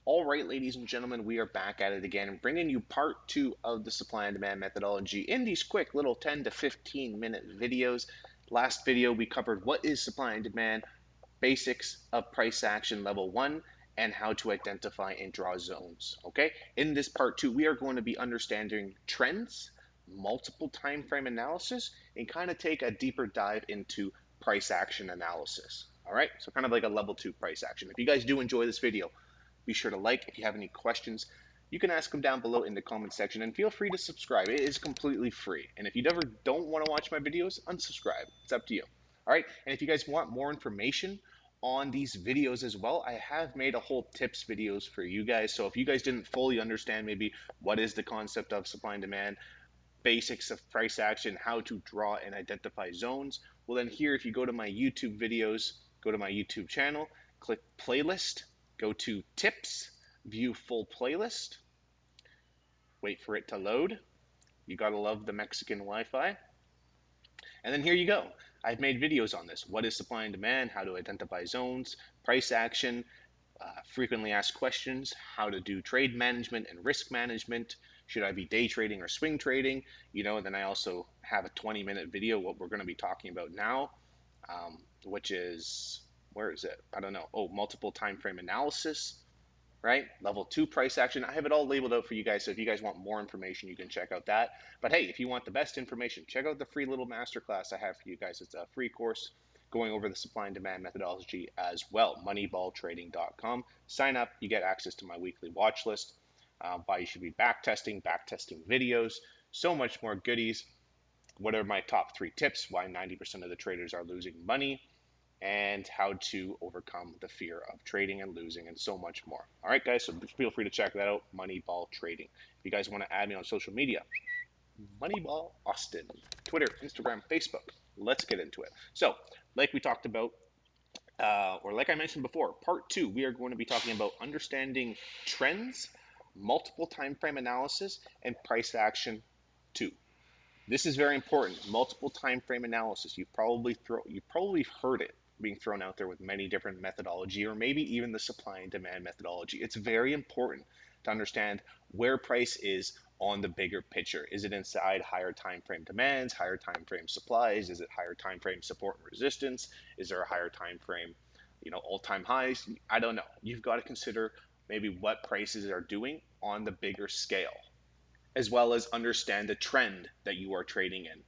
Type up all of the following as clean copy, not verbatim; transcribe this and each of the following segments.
All right, ladies and gentlemen, we are back at it again, bringing you part two of the supply and demand methodology in these quick little 10 to 15 minute videos. Last video, we covered what is supply and demand, basics of price action level one, and how to identify and draw zones. Okay, in this part two, we are going to be understanding trends, multiple time frame analysis, and kind of take a deeper dive into price action analysis. All right, so kind of like a level two price action. If you guys do enjoy this video, be sure to like. If you have any questions, you can ask them down below in the comment section, and feel free to subscribe. It is completely free. And if you ever don't want to watch my videos, unsubscribe. It's up to you. All right. And if you guys want more information on these videos as well, I have made a whole tips videos for you guys. So if you guys didn't fully understand maybe what is the concept of supply and demand, basics of price action, how to draw and identify zones, well then here, if you go to my YouTube videos, go to my YouTube channel, click playlist, go to tips, view full playlist, wait for it to load. You gotta love the Mexican Wi-Fi. And then here you go. I've made videos on this. What is supply and demand, how to identify zones, price action, frequently asked questions, how to do trade management and risk management, should I be day trading or swing trading, and then I also have a 20-minute video, what we're gonna be talking about now, which is, where is it? I don't know. Oh, multiple time frame analysis, right? Level two price action. I have it all labeled out for you guys. So if you guys want more information, you can check out that. But hey, if you want the best information, check out the free little masterclass I have for you guys. It's a free course going over the supply and demand methodology as well. Moneyballtrading.com. Sign up. You get access to my weekly watch list. Why you should be backtesting videos, so much more goodies. What are my top 3 tips? Why 90% of the traders are losing money, and how to overcome the fear of trading and losing, and so much more. All right, guys, so feel free to check that out, Moneyball Trading. If you guys want to add me on social media, Moneyball Austin, Twitter, Instagram, Facebook. Let's get into it. So, like we talked about, or like I mentioned before, part 2, we are going to be talking about understanding trends, multiple time frame analysis, and price action 2. This is very important. Multiple time frame analysis. You've probably heard it being thrown out there with many different methodology, or maybe even the supply and demand methodology. It's very important to understand where price is on the bigger picture. Is it inside higher time frame demands, higher time frame supplies? Is it higher time frame support and resistance? Is there a higher time frame, all-time highs? I don't know. You've got to consider maybe what prices are doing on the bigger scale, as well as understand the trend that you are trading in.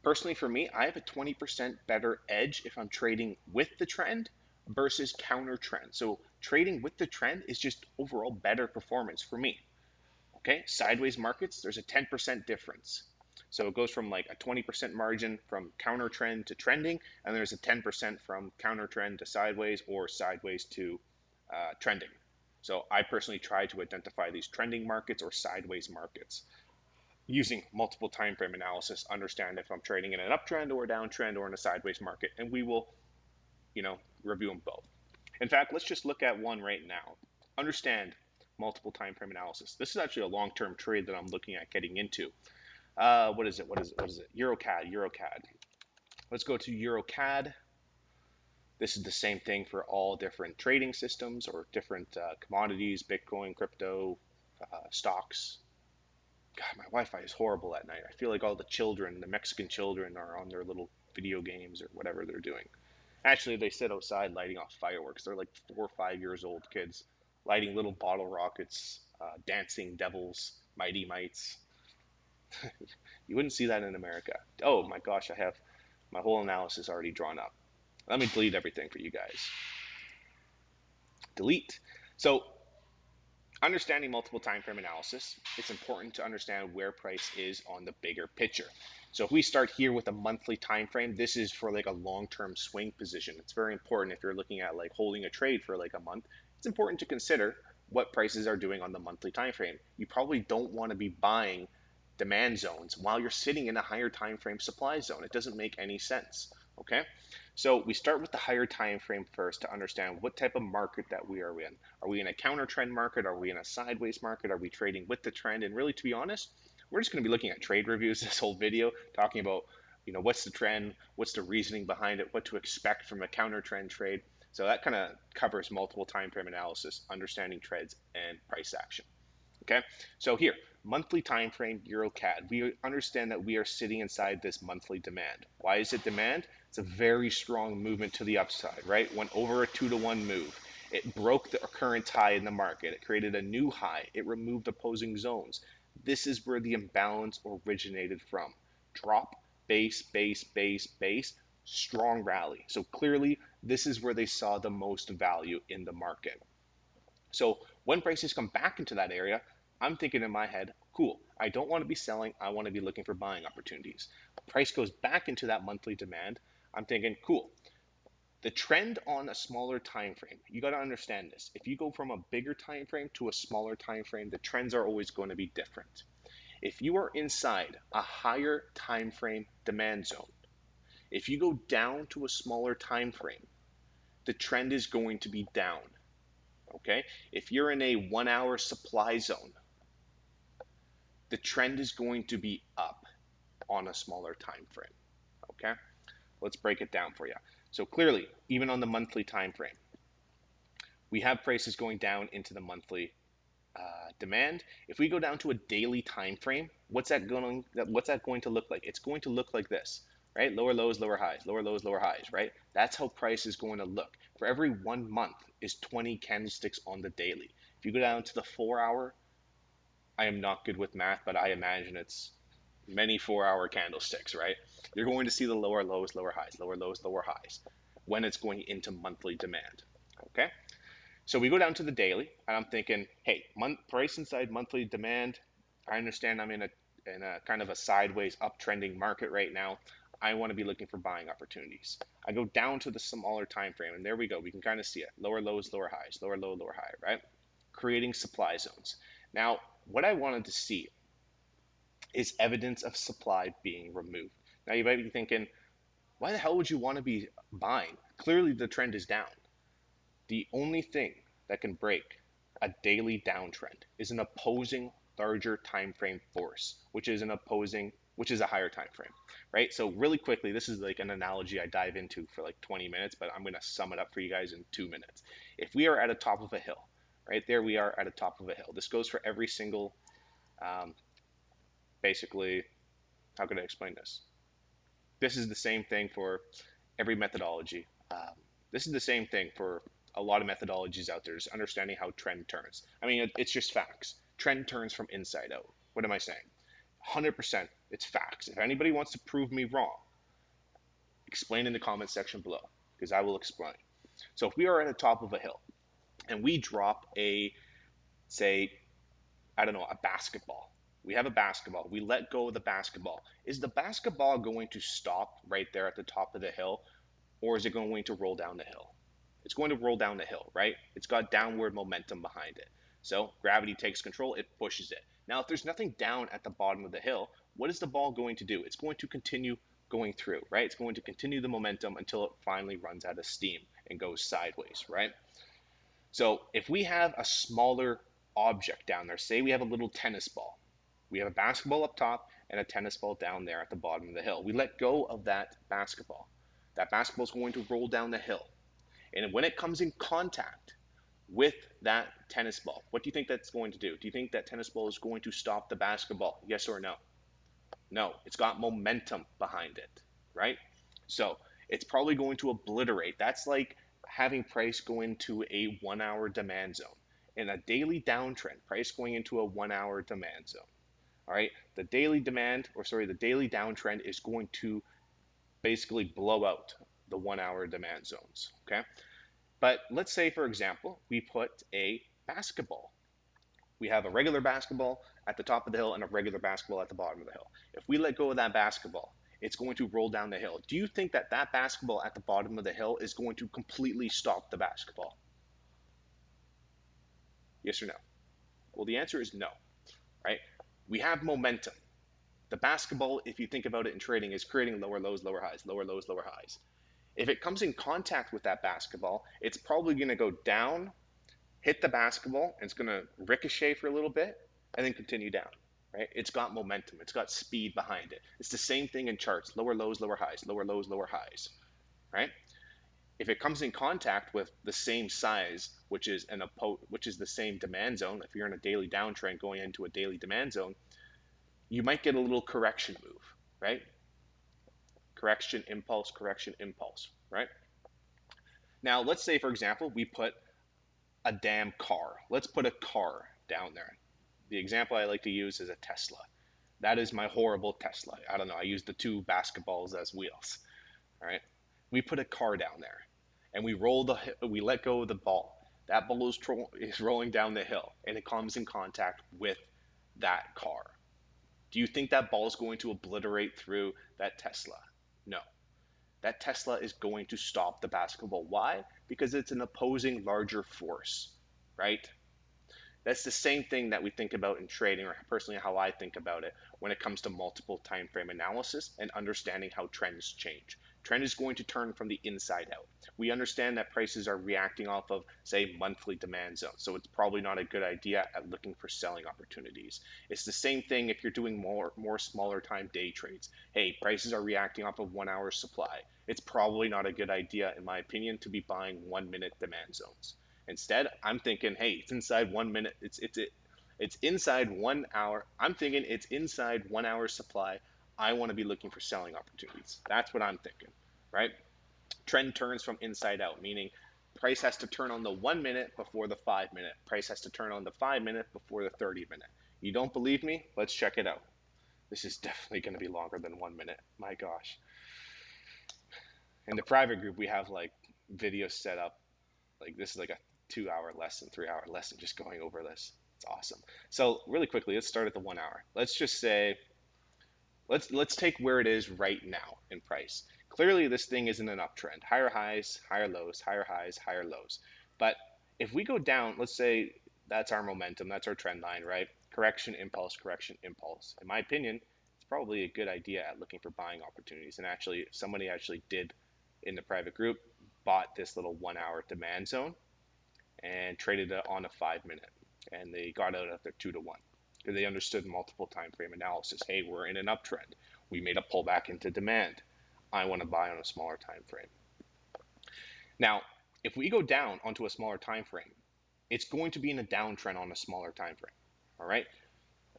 Personally, for me, I have a 20% better edge if I'm trading with the trend versus counter trend. So trading with the trend is just overall better performance for me. Okay, sideways markets, there's a 10% difference. So it goes from like a 20% margin from counter trend to trending, and there's a 10% from counter trend to sideways, or sideways to trending. So I personally try to identify these trending markets or sideways markets using multiple time frame analysis, understand if I'm trading in an uptrend or a downtrend or in a sideways market, and we will, review them both. In fact, let's just look at one right now. Understand multiple time frame analysis. This is actually a long-term trade that I'm looking at getting into. What is it? EuroCAD. Let's go to EuroCAD. This is the same thing for all different trading systems or different commodities, Bitcoin, crypto, stocks. God, my Wi-Fi is horrible at night. I feel like all the Mexican children, are on their little video games or whatever they're doing. Actually, they sit outside lighting off fireworks. They're like 4 or 5 years old kids, lighting little bottle rockets, dancing devils, mighty mites. You wouldn't see that in America. Oh my gosh, I have my whole analysis already drawn up. Let me delete everything for you guys. Delete. So, understanding multiple time frame analysis, it's important to understand where price is on the bigger picture. So if we start here with a monthly time frame, this is for like a long-term swing position. It's very important if you're looking at like holding a trade for like a month. It's important to consider what prices are doing on the monthly time frame. You probably don't want to be buying demand zones while you're sitting in a higher time frame supply zone. It doesn't make any sense. Okay, so we start with the higher time frame first to understand what type of market that we are in. Are we in a counter trend market? Are we in a sideways market? Are we trading with the trend? And really, to be honest, we're just going to be looking at trade reviews this whole video, talking about what's the trend, what's the reasoning behind it, what to expect from a counter trend trade. So that kind of covers multiple time frame analysis, understanding trends, and price action. Okay, so here, monthly time frame, Euro CAD. We understand that we are sitting inside this monthly demand. Why is it demand? It's a very strong movement to the upside, right? Went over a 2-to-1 move. It broke the current high in the market. It created a new high. It removed opposing zones. This is where the imbalance originated from. Drop, base, base, base, base, strong rally. So clearly, this is where they saw the most value in the market. So when prices come back into that area, I'm thinking in my head, cool, I don't want to be selling, I want to be looking for buying opportunities. Price goes back into that monthly demand, I'm thinking, cool. The trend on a smaller time frame, you got to understand this. If you go from a bigger time frame to a smaller time frame, the trends are always going to be different. If you are inside a higher time frame demand zone, if you go down to a smaller time frame, the trend is going to be down. Okay? If you're in a 1 hour supply zone, the trend is going to be up on a smaller time frame. Okay? Let's break it down for you. So clearly, even on the monthly time frame, we have prices going down into the monthly demand. If we go down to a daily time frame, what's that going to look like? It's going to look like this, right? Lower lows, lower highs, lower lows, lower highs, right? That's how price is going to look. For every 1 month is 20 candlesticks on the daily. If you go down to the 4 hour, I am not good with math, but I imagine it's many 4 hour candlesticks, right? You're going to see the lower lows, lower highs, lower lows, lower highs when it's going into monthly demand. Okay? So we go down to the daily, and I'm thinking, hey, price inside monthly demand. I understand I'm in a kind of a sideways uptrending market right now. I want to be looking for buying opportunities. I go down to the smaller time frame, and there we go. We can kind of see it. Lower lows, lower highs, lower low, lower high, right? Creating supply zones. Now, what I wanted to see is evidence of supply being removed. Now you might be thinking, why the hell would you want to be buying? Clearly the trend is down. The only thing that can break a daily downtrend is an opposing larger time frame force, which is a higher time frame, right? So really quickly, this is like an analogy I dive into for like 20 minutes, but I'm going to sum it up for you guys in 2 minutes. If we are at a top of a hill, right there we are at a top of a hill. This goes for every single, basically, how can I explain this? This is the same thing for every methodology. This is the same thing for a lot of methodologies out there, just understanding how trend turns. I mean, it's just facts. Trend turns from inside out. What am I saying? 100% it's facts. If anybody wants to prove me wrong, explain in the comment section below, because I will explain. So if we are at the top of a hill and we drop say, I don't know, a basketball. We have a basketball. We let go of the basketball. Is the basketball going to stop right there at the top of the hill, or is it going to roll down the hill? It's going to roll down the hill, right? It's got downward momentum behind it. So gravity takes control, it pushes it. Now, if there's nothing down at the bottom of the hill, what is the ball going to do? It's going to continue going through, right? It's going to continue the momentum until it finally runs out of steam and goes sideways, right? So if we have a smaller object down there, say we have a little tennis ball, we have a basketball up top and a tennis ball down there at the bottom of the hill. We let go of that basketball. That basketball is going to roll down the hill. And when it comes in contact with that tennis ball, what do you think that's going to do? Do you think that tennis ball is going to stop the basketball? Yes or no? No, it's got momentum behind it, right? So it's probably going to obliterate. That's like having price go into a 1 hour demand zone. In a daily downtrend, price going into a 1 hour demand zone. All right, the daily downtrend is going to basically blow out the 1 hour demand zones. Okay, but let's say, for example, we put a basketball. We have a regular basketball at the top of the hill and a regular basketball at the bottom of the hill. If we let go of that basketball, it's going to roll down the hill. Do you think that that basketball at the bottom of the hill is going to completely stop the basketball? Yes or no? Well, the answer is no, right? We have momentum. The basketball, if you think about it in trading, is creating lower lows, lower highs, lower lows, lower highs. If it comes in contact with that basketball, it's probably going to go down, hit the basketball, and it's going to ricochet for a little bit, and then continue down, right? It's got momentum. It's got speed behind it. It's the same thing in charts. Lower lows, lower highs, lower lows, lower highs, right? If it comes in contact with the same size, which is the same demand zone, if you're in a daily downtrend going into a daily demand zone, you might get a little correction move, right? Correction, impulse, right? Now, let's say, for example, we put a damn car. Let's put a car down there. The example I like to use is a Tesla. That is my horrible Tesla. I don't know. I use the two basketballs as wheels. All right. We put a car down there, and we let go of the ball. That ball is rolling down the hill, and it comes in contact with that car. Do you think that ball is going to obliterate through that Tesla? No. That Tesla is going to stop the basketball. Why? Because it's an opposing larger force, right? That's the same thing that we think about in trading, or personally how I think about it when it comes to multiple time frame analysis and understanding how trends change. Trend is going to turn from the inside out. We understand that prices are reacting off of, say, monthly demand zones, so it's probably not a good idea at looking for selling opportunities. It's the same thing if you're doing more smaller time day trades. Hey, prices are reacting off of 1 hour supply. It's probably not a good idea, in my opinion, to be buying 1 minute demand zones. Instead, I'm thinking, hey, it's inside 1 minute. It's inside 1 hour. I'm thinking it's inside 1 hour supply. I want to be looking for selling opportunities. That's what I'm thinking, right? Trend turns from inside out, meaning price has to turn on the 1 minute before the 5 minute. Price has to turn on the 5 minute before the 30 minute. You don't believe me? Let's check it out. This is definitely going to be longer than 1 minute. My gosh. In the private group, we have like videos set up. Like this is like a 2 hour lesson, 3 hour lesson just going over this. It's awesome. So really quickly, let's start at the 1 hour. Let's just say let's take where it is right now in price. Clearly this thing isn't an uptrend. Higher highs, higher lows, higher highs, higher lows. But if we go down, let's say that's our momentum, that's our trend line, right? Correction, impulse, correction, impulse. In my opinion, it's probably a good idea at looking for buying opportunities. And actually, somebody actually did in the private group bought this little 1 hour demand zone and traded it on a 5 minute, and they got out at their 2 to 1 because they understood multiple time frame analysis. Hey, we're in an uptrend. We made a pullback into demand. I want to buy on a smaller time frame. Now, if we go down onto a smaller time frame, it's going to be in a downtrend on a smaller time frame. All right.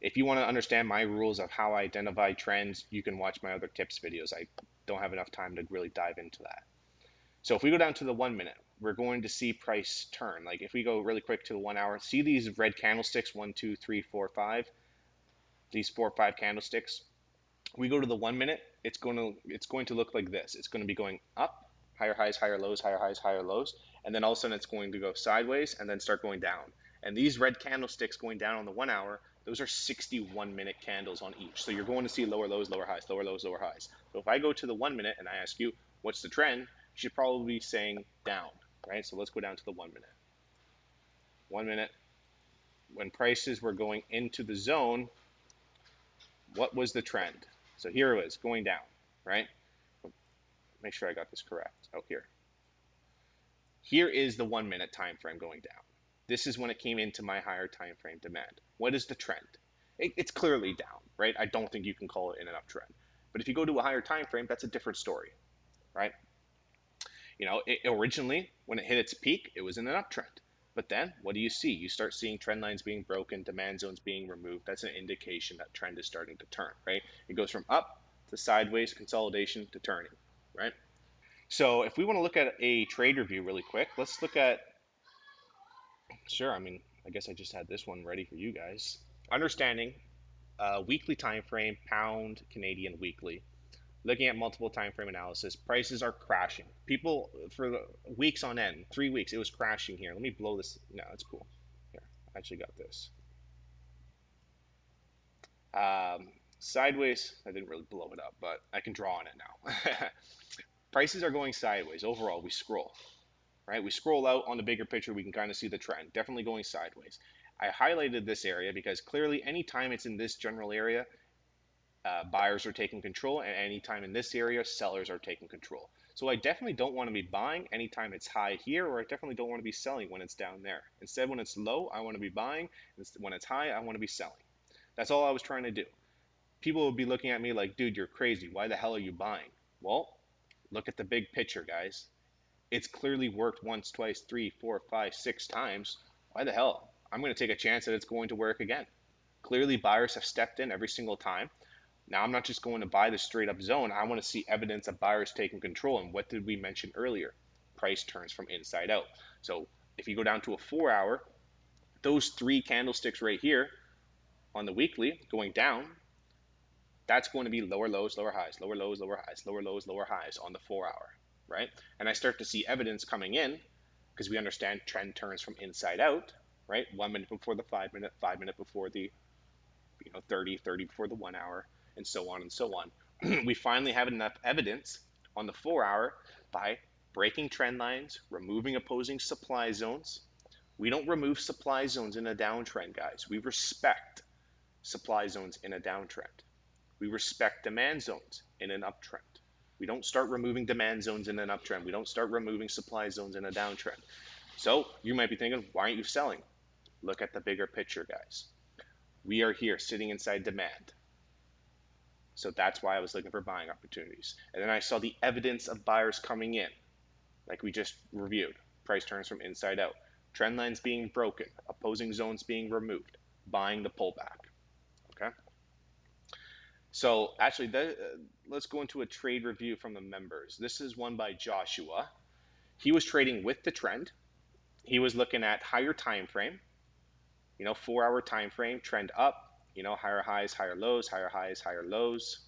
If you want to understand my rules of how I identify trends, you can watch my other tips videos. I don't have enough time to really dive into that. So if we go down to the 1 minute, we're going to see price turn. Like if we go really quick to the 1 hour, see these red candlesticks, 1, 2, 3, 4, 5, these 4 or 5 candlesticks. We go to the 1 minute, it's going to look like this. It's going to be going up, higher highs, higher lows, higher highs, higher lows, and then all of a sudden it's going to go sideways and then start going down. And these red candlesticks going down on the 1 hour, those are 61 minute candles on each. So you're going to see lower lows, lower highs, lower lows, lower highs. So if I go to the 1 minute and I ask you, what's the trend? You should probably be saying down, right? So let's go down to the 1 minute. 1 minute, when prices were going into the zone, what was the trend? So here it was, going down, right? Make sure I got this correct. Oh, here. Here is the 1 minute time frame going down. This is when it came into my higher time frame demand. What is the trend? It's clearly down, right? I don't think you can call it an uptrend. But if you go to a higher time frame, that's a different story, right? Originally, when it hit its peak, it was in an uptrend. But then, what do you see? You start seeing trend lines being broken, demand zones being removed. That's an indication that trend is starting to turn, right? It goes from up to sideways, consolidation to turning, right? So if we want to look at a trade review really quick, let's look at, sure, I mean, I guess I just had this one ready for you guys. Understanding weekly time frame, pound, Canadian weekly. Looking at multiple time frame analysis, prices are crashing. People for weeks on end, 3 weeks, it was crashing here. Let me blow this. No, it's cool. Here, I actually got this. Sideways, I didn't really blow it up, but I can draw on it now. Prices are going sideways. Overall, we scroll, right? We scroll out on the bigger picture, we can kind of see the trend. Definitely going sideways. I highlighted this area because clearly anytime it's in this general area, buyers are taking control, and anytime in this area, sellers are taking control. So I definitely don't want to be buying anytime it's high here, or I definitely don't want to be selling when it's down there. Instead, when it's low, I want to be buying. When it's high, I want to be selling. That's all I was trying to do. People would be looking at me like, dude, you're crazy. Why the hell are you buying? Well, look at the big picture, guys. It's clearly worked once, twice, three, four, five, six times. Why the hell? I'm going to take a chance that it's going to work again. Clearly, buyers have stepped in every single time. Now, I'm not just going to buy the straight up zone. I want to see evidence of buyers taking control. And what did we mention earlier? Price turns from inside out. So if you go down to a 4 hour, those three candlesticks right here on the weekly going down, that's going to be lower lows, lower highs, lower lows, lower highs, lower lows, lower highs on the 4 hour, right? And I start to see evidence coming in because we understand trend turns from inside out, right? 1 minute before the 5 minute, 5 minute before the 30, 30 before the 1 hour, and so on and so on. We finally have enough evidence on the 4 hour by breaking trend lines, removing opposing supply zones. We don't remove supply zones in a downtrend, guys. We respect supply zones in a downtrend. We respect demand zones in an uptrend. We don't start removing demand zones in an uptrend. We don't start removing supply zones in a downtrend. So you might be thinking, why aren't you selling? Look at the bigger picture, guys. We are here sitting inside demand. So that's why I was looking for buying opportunities. And then I saw the evidence of buyers coming in, like we just reviewed. Price turns from inside out. Trend lines being broken, opposing zones being removed, buying the pullback. Okay. So actually, let's go into a trade review from the members. This is one by Joshua. He was trading with the trend. He was looking at higher time frame, 4 hour time frame, trend up, higher highs, higher lows, higher highs, higher lows,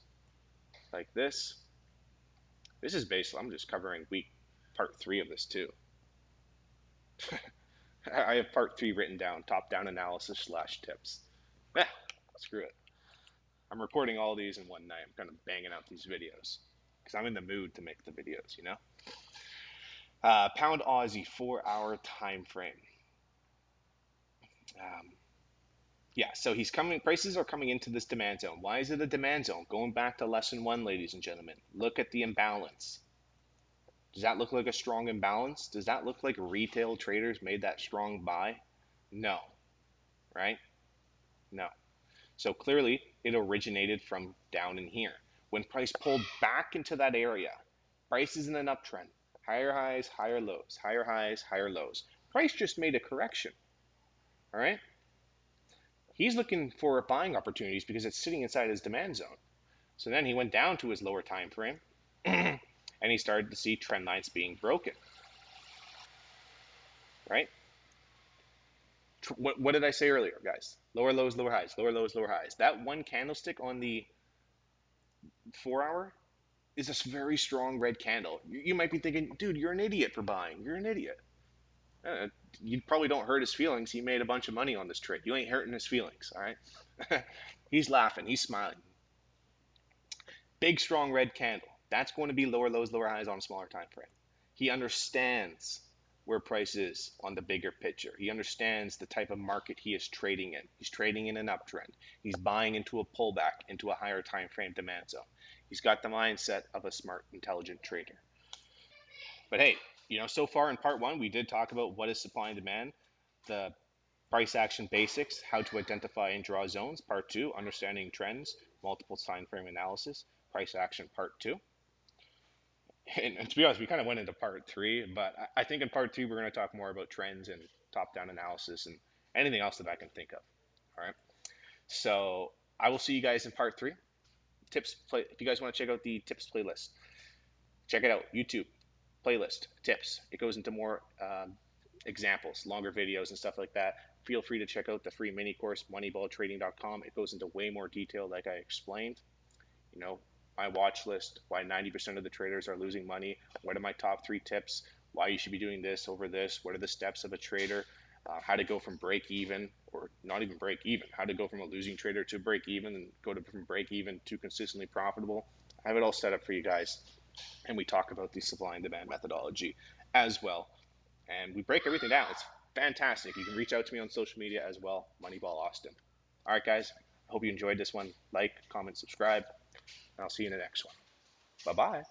like this. This is basically, I'm just covering part 3 of this too. I have part 3 written down, top-down analysis / tips. Screw it. I'm recording all these in one night. I'm kind of banging out these videos because I'm in the mood to make the videos. Pound Aussie 4 hour time frame. Yeah, so prices are coming into this demand zone. Why is it a demand zone? Going back to lesson 1, ladies and gentlemen, look at the imbalance. Does that look like a strong imbalance? Does that look like retail traders made that strong buy? No, right? No. So clearly it originated from down in here. When price pulled back into that area, price is in an uptrend. Higher highs, higher lows, higher highs, higher lows. Price just made a correction. All right? He's looking for buying opportunities because it's sitting inside his demand zone. So then he went down to his lower time frame and he started to see trend lines being broken. Right? What did I say earlier, guys? Lower lows, lower highs, lower lows, lower highs. That one candlestick on the 4 hour is a very strong red candle. You might be thinking, dude, you're an idiot for buying. You're an idiot. You probably don't hurt his feelings. He made a bunch of money on this trade. You ain't hurting his feelings, all right? He's laughing. He's smiling. Big, strong red candle. That's going to be lower lows, lower highs on a smaller time frame. He understands where price is on the bigger picture. He understands the type of market he is trading in. He's trading in an uptrend. He's buying into a pullback, into a higher time frame demand zone. He's got the mindset of a smart, intelligent trader. But hey, so far in part 1, we did talk about what is supply and demand, the price action basics, how to identify and draw zones. Part 2, understanding trends, multiple time frame analysis, price action. Part 2. And to be honest, we kind of went into part 3, but I think in part 3 we're going to talk more about trends and top-down analysis and anything else that I can think of. All right. So I will see you guys in part 3. If you guys want to check out the tips playlist, check it out. YouTube playlist tips. It goes into more examples, longer videos and stuff like that. Feel free to check out the free mini course, moneyballtrading.com. It goes into way more detail, like I explained. My watch list, why 90% of the traders are losing money, what are my top 3 tips, why you should be doing this over this, what are the steps of a trader, how to go from break even, or not even break even, how to go from a losing trader to break even and go from break even to consistently profitable. I have it all set up for you guys, and we talk about the supply and demand methodology as well, and we break everything down. It's fantastic. You can reach out to me on social media as well, Moneyball Austin. All right, guys, I hope you enjoyed this one. Like, comment, subscribe. I'll see you in the next one. Bye-bye.